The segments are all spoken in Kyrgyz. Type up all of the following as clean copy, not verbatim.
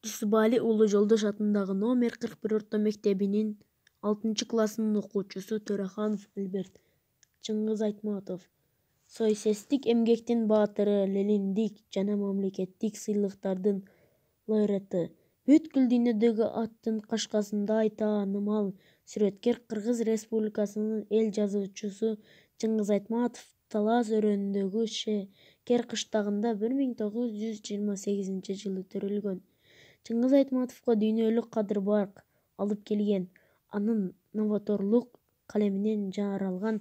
Жүсүбали Уулу Жолдош атындагы номер 41 орто мектебинин 6-классынын окуучусу Төрөханов Альберт. Чыңгыз Айтматов союзсездик эмгектин баатыры, Лениндик жана мамлекеттик сыйлыктардын лауреаты. Бүткүл дүйнөдөгү аттын кашкасында таанымал сүрөткер Кыргыз Республикасынын эл жазуучусу Чыңгыз Айтматов Талас өрөөнүндөгү Шекер кыштагында 1928-жылы төрөлгөн. Чыңгыз Айтматовго дүйнөлүк кадыр-барк алып келген, анын новаторлук калеминен жаралган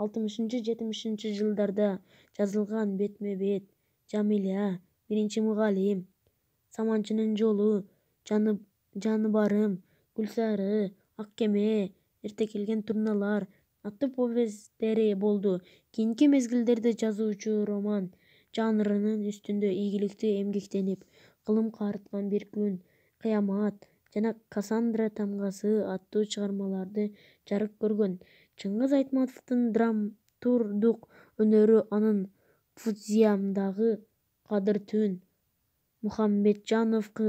60-70 жылдарда жазылган бетме-бет, Жамиля, Биринчи мугалим, Саманчынын жолу, Жаныбарым, Гүлсары, Ак кеме, Эрте келген турналар аттуу повесттери болду. Кийинки мезгилдерде жазуучу роман жанрынын үстүндө ийгиликтүү эмгектенип, кылымга арткан «Бир күн», «Кыямат» жана «Кассандра тамгасы» аттуу чыгармаларды жарык көргөн. Чыңгыз Айтматовдун драматурдук өнөрү анын «Фудзиямдагы Кадыр түн», Мухаммеджановку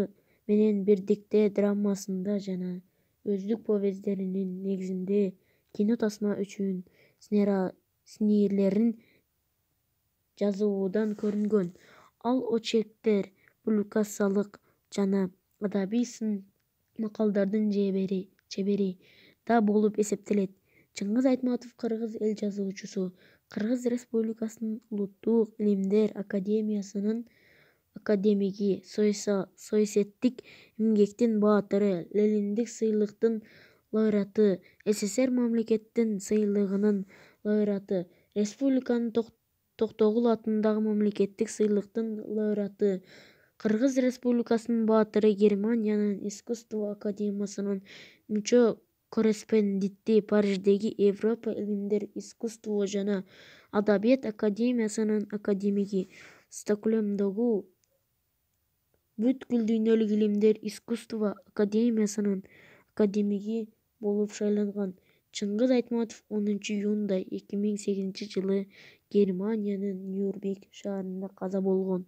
менен бирдикте драмасында жана өздүк повесттеринин негизинде кино тасма үчүн сценарийлерин жазуудан көрүнгөн. Ал очерктер, публикациялык жана адабий сын макалдардын чебери да болуп эсептелет. Чыңгыз Айтматов кыргыз эл жазуучусу, Кыргыз Республикасынын Улуттук илимдер академиясынын академиги, союзсездик эмгектин баатыры, Лениндик сыйлыктын лауреаты, СССР мамлекеттик сыйлыгынын лауреаты, республиканын Токтогул атындагы мамлекеттик сыйлыктын лауреаты, Кыргыз Республикасынын баатыры, Германиянын искусство академиясынын мүчө-корреспонденти, Париждеги Европа илимдер, искусство жана адабият академиясынын академиги, Стокгольмдогу бүткүл дүйнөлүк илимдер, искусство академиясынын академиги болуп шайланган. Чыңгыз Айтматов 10-июнда 2008-жылы Германиянын Нюрнберг шаарында каза болгон.